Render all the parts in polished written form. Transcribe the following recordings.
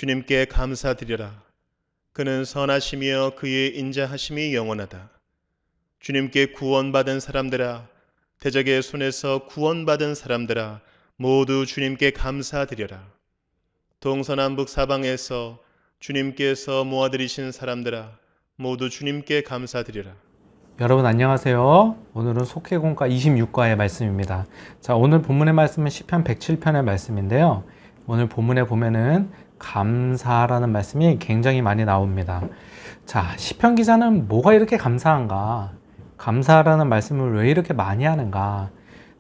주님께 감사드려라. 그는 선하시며 그의 인자하심이 영원하다. 주님께 구원받은 사람들아, 대적의 손에서 구원받은 사람들아, 모두 주님께 감사드려라. 동서남북 사방에서 주님께서 모아들이신 사람들아, 모두 주님께 감사드려라. 여러분 안녕하세요. 오늘은 속회공과 26과의 말씀입니다. 자, 오늘 본문의 말씀은 시편 107편의 말씀인데요. 오늘 본문에 보면은 감사라는 말씀이 굉장히 많이 나옵니다. 자, 시편 기자는 뭐가 이렇게 감사한가? 감사라는 말씀을 왜 이렇게 많이 하는가?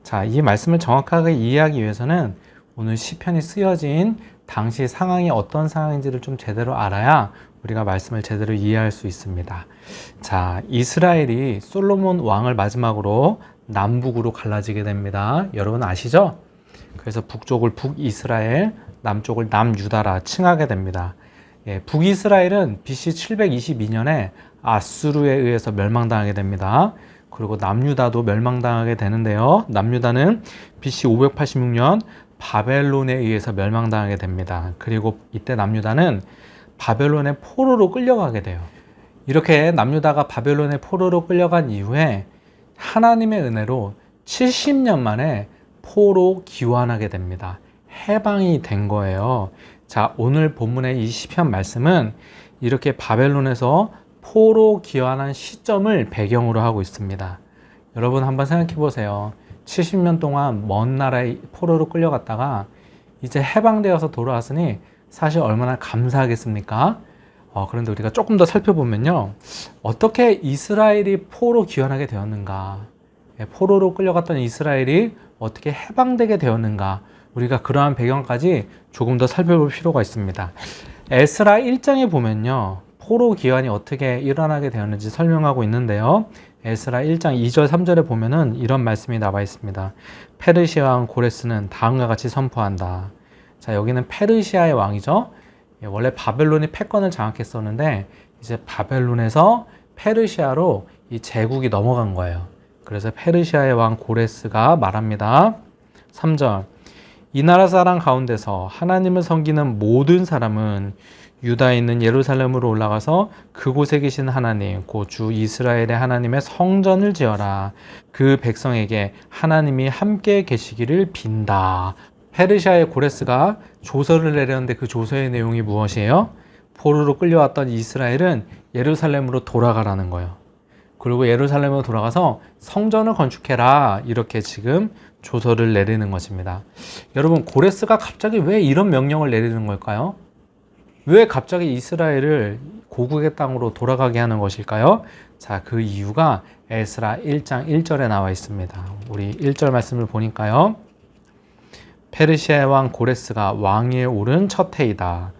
자, 이 말씀을 정확하게 이해하기 위해서는 오늘 시편이 쓰여진 당시 상황이 어떤 상황인지를 좀 제대로 알아야 우리가 말씀을 제대로 이해할 수 있습니다. 자, 이스라엘이 솔로몬 왕을 마지막으로 남북으로 갈라지게 됩니다. 여러분 아시죠? 그래서 북쪽을 북이스라엘, 남쪽을 남유다라 칭하게 됩니다. 북이스라엘은 BC 722년에 아수르에 의해서 멸망당하게 됩니다. 그리고 남유다도 멸망당하게 되는데요. 남유다는 BC 586년 바벨론에 의해서 멸망당하게 됩니다. 그리고 이때 남유다는 바벨론의 포로로 끌려가게 돼요. 이렇게 남유다가 바벨론의 포로로 끌려간 이후에 하나님의 은혜로 70년 만에 포로 귀환하게 됩니다. 해방이 된 거예요. 자, 오늘 본문의 이 시편 말씀은 이렇게 바벨론에서 포로 귀환한 시점을 배경으로 하고 있습니다. 여러분 한번 생각해 보세요. 70년 동안 먼 나라에 포로로 끌려갔다가 이제 해방되어서 돌아왔으니 사실 얼마나 감사하겠습니까? 그런데 우리가 조금 더 살펴보면요. 어떻게 이스라엘이 포로 귀환하게 되었는가? 포로로 끌려갔던 이스라엘이 어떻게 해방되게 되었는가? 우리가 그러한 배경까지 조금 더 살펴볼 필요가 있습니다. 에스라 1장에 보면요. 포로 귀환이 어떻게 일어나게 되었는지 설명하고 있는데요. 에스라 1장 2절 3절에 보면은 이런 말씀이 나와 있습니다. 페르시아 왕 고레스는 다음과 같이 선포한다. 자, 여기는 페르시아의 왕이죠. 원래 바벨론이 패권을 장악했었는데 이제 바벨론에서 페르시아로 이 제국이 넘어간 거예요. 그래서 페르시아의 왕 고레스가 말합니다. 3절. 이 나라 사람 가운데서 하나님을 섬기는 모든 사람은 유다에 있는 예루살렘으로 올라가서 그곳에 계신 하나님, 곧 주 이스라엘의 하나님의 성전을 지어라. 그 백성에게 하나님이 함께 계시기를 빈다. 페르시아의 고레스가 조서를 내렸는데 그 조서의 내용이 무엇이에요? 포로로 끌려왔던 이스라엘은 예루살렘으로 돌아가라는 거예요. 그리고 예루살렘으로 돌아가서 성전을 건축해라. 이렇게 지금 조서를 내리는 것입니다. 여러분, 고레스가 갑자기 왜 이런 명령을 내리는 걸까요? 왜 갑자기 이스라엘을 고국의 땅으로 돌아가게 하는 것일까요? 자, 그 이유가 에스라 1장 1절에 나와 있습니다. 우리 1절 말씀을 보니까요. 페르시아 왕 고레스가 왕위에 오른 첫 해이다.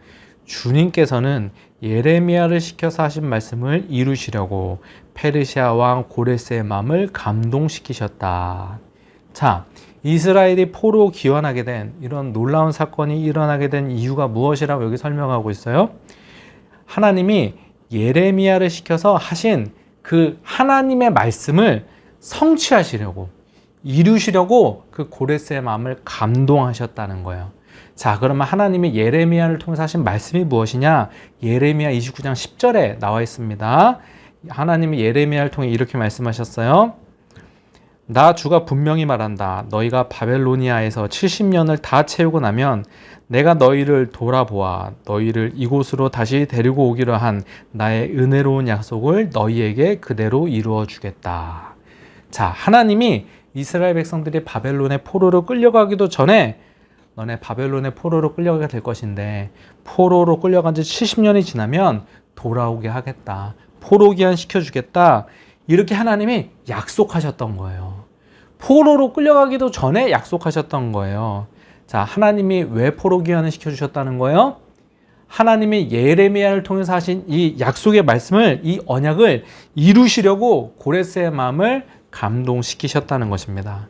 주님께서는 예레미야를 시켜서 하신 말씀을 이루시려고 페르시아 왕 고레스의 마음을 감동시키셨다. 자, 이스라엘이 포로 귀환하게 된 이런 놀라운 사건이 일어나게 된 이유가 무엇이라고 여기 설명하고 있어요? 하나님이 예레미야를 시켜서 하신 그 하나님의 말씀을 성취하시려고, 이루시려고 그 고레스의 마음을 감동하셨다는 거예요. 자, 그러면 하나님이 예레미야를 통해서 하신 말씀이 무엇이냐? 예레미야 29장 10절에 나와 있습니다. 하나님이 예레미야를 통해 이렇게 말씀하셨어요. 나 주가 분명히 말한다. 너희가 바벨로니아에서 70년을 다 채우고 나면 내가 너희를 돌아보아 너희를 이곳으로 다시 데리고 오기로 한 나의 은혜로운 약속을 너희에게 그대로 이루어 주겠다. 자, 하나님이 이스라엘 백성들이 바벨론의 포로로 끌려가기도 전에 너네 바벨론의 포로로 끌려가게 될 것인데 포로로 끌려간 지 70년이 지나면 돌아오게 하겠다. 포로 귀환 시켜주겠다. 이렇게 하나님이 약속하셨던 거예요. 포로로 끌려가기도 전에 약속하셨던 거예요. 자, 하나님이 왜 포로 귀환을 시켜주셨다는 거예요? 하나님이 예레미야를 통해서 하신 이 약속의 말씀을, 이 언약을 이루시려고 고레스의 마음을 감동시키셨다는 것입니다.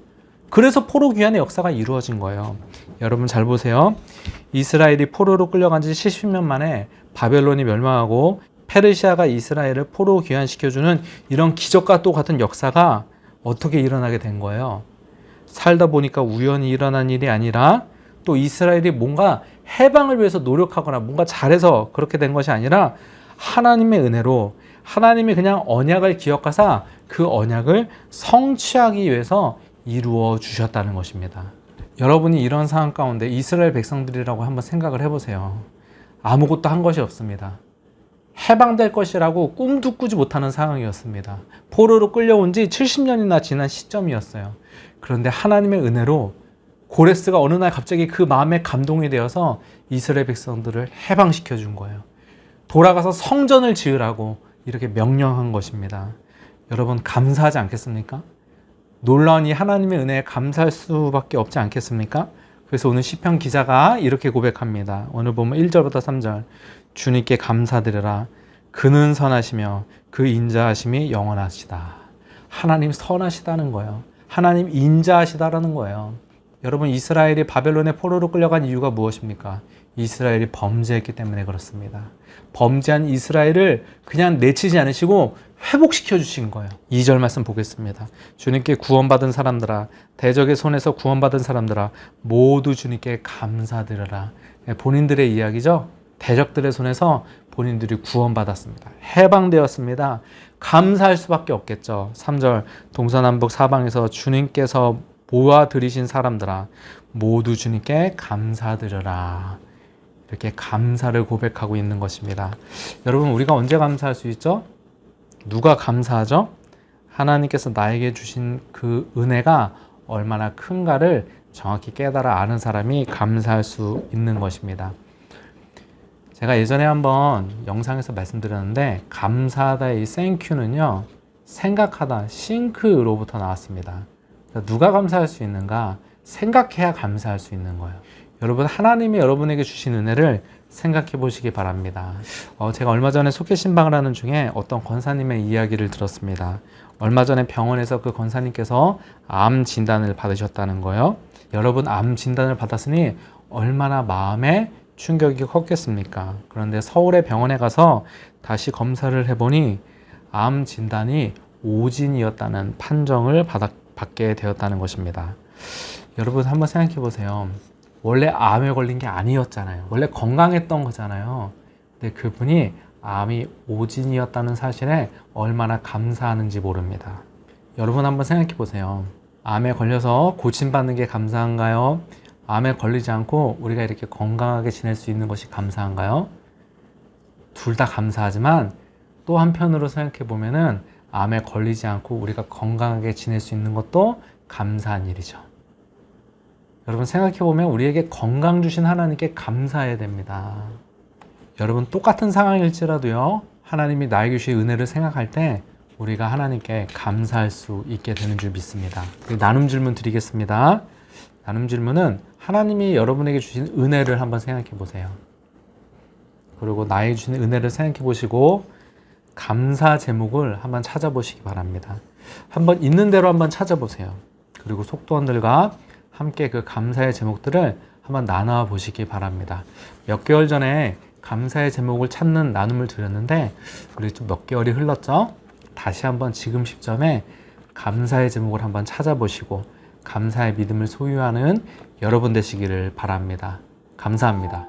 그래서 포로 귀환의 역사가 이루어진 거예요. 여러분 잘 보세요. 이스라엘이 포로로 끌려간 지 70년 만에 바벨론이 멸망하고 페르시아가 이스라엘을 포로 귀환시켜주는 이런 기적과 또 같은 역사가 어떻게 일어나게 된 거예요? 살다 보니까 우연히 일어난 일이 아니라 또 이스라엘이 뭔가 해방을 위해서 노력하거나 뭔가 잘해서 그렇게 된 것이 아니라 하나님의 은혜로 하나님이 그냥 언약을 기억하사 그 언약을 성취하기 위해서 이루어 주셨다는 것입니다. 여러분이 이런 상황 가운데 이스라엘 백성들이라고 한번 생각을 해보세요. 아무것도 한 것이 없습니다. 해방될 것이라고 꿈도 꾸지 못하는 상황이었습니다. 포로로 끌려온 지 70년이나 지난 시점이었어요. 그런데 하나님의 은혜로 고레스가 어느 날 갑자기 그 마음에 감동이 되어서 이스라엘 백성들을 해방시켜 준 거예요. 돌아가서 성전을 지으라고 이렇게 명령한 것입니다. 여러분 감사하지 않겠습니까? 놀라운 이 하나님의 은혜에 감사할 수밖에 없지 않겠습니까? 그래서 오늘 시편 기자가 이렇게 고백합니다. 오늘 보면 1절부터 3절. 주님께 감사드려라. 그는 선하시며 그 인자하심이 영원하시다. 하나님 선하시다는 거예요. 하나님 인자하시다라는 거예요. 여러분 이스라엘이 바벨론의 포로로 끌려간 이유가 무엇입니까? 이스라엘이 범죄했기 때문에 그렇습니다. 범죄한 이스라엘을 그냥 내치지 않으시고 회복시켜 주신 거예요. 2절 말씀 보겠습니다. 주님께 구원받은 사람들아, 대적의 손에서 구원받은 사람들아, 모두 주님께 감사드려라. 본인들의 이야기죠. 대적들의 손에서 본인들이 구원받았습니다. 해방되었습니다. 감사할 수밖에 없겠죠. 3절 동서남북 사방에서 주님께서 모아들이신 사람들아 모두 주님께 감사드려라. 이렇게 감사를 고백하고 있는 것입니다. 여러분 우리가 언제 감사할 수 있죠? 누가 감사하죠? 하나님께서 나에게 주신 그 은혜가 얼마나 큰가를 정확히 깨달아 아는 사람이 감사할 수 있는 것입니다. 제가 예전에 한번 영상에서 말씀드렸는데 감사하다의 이 thank유는요 생각하다 싱크로부터 나왔습니다. 누가 감사할 수 있는가? 생각해야 감사할 수 있는 거예요. 여러분 하나님이 여러분에게 주신 은혜를 생각해 보시기 바랍니다. 제가 얼마 전에 속회 신방을 하는 중에 어떤 권사님의 이야기를 들었습니다. 얼마 전에 병원에서 그 권사님께서 암 진단을 받으셨다는 거예요. 여러분 암 진단을 받았으니 얼마나 마음에 충격이 컸겠습니까? 그런데 서울의 병원에 가서 다시 검사를 해보니 암 진단이 오진이었다는 판정을 받게 되었다는 것입니다. 여러분 한번 생각해 보세요. 원래 암에 걸린 게 아니었잖아요. 원래 건강했던 거잖아요. 근데 그분이 암이 오진이었다는 사실에 얼마나 감사하는지 모릅니다. 여러분 한번 생각해 보세요. 암에 걸려서 고침받는 게 감사한가요? 암에 걸리지 않고 우리가 이렇게 건강하게 지낼 수 있는 것이 감사한가요? 둘 다 감사하지만 또 한편으로 생각해 보면은 암에 걸리지 않고 우리가 건강하게 지낼 수 있는 것도 감사한 일이죠. 여러분 생각해 보면 우리에게 건강 주신 하나님께 감사해야 됩니다. 여러분 똑같은 상황일지라도요. 하나님이 나에게 주신 은혜를 생각할 때 우리가 하나님께 감사할 수 있게 되는 줄 믿습니다. 나눔 질문 드리겠습니다. 나눔 질문은 하나님이 여러분에게 주신 은혜를 한번 생각해 보세요. 그리고 나에게 주신 은혜를 생각해 보시고 감사 제목을 한번 찾아보시기 바랍니다. 한번 있는 대로 한번 찾아보세요. 그리고 속도원들과 함께 그 감사의 제목들을 한번 나눠 보시기 바랍니다. 몇 개월 전에 감사의 제목을 찾는 나눔을 드렸는데 우리 좀 몇 개월이 흘렀죠? 다시 한번 지금 시점에 감사의 제목을 한번 찾아보시고 감사의 믿음을 소유하는 여러분 되시기를 바랍니다. 감사합니다.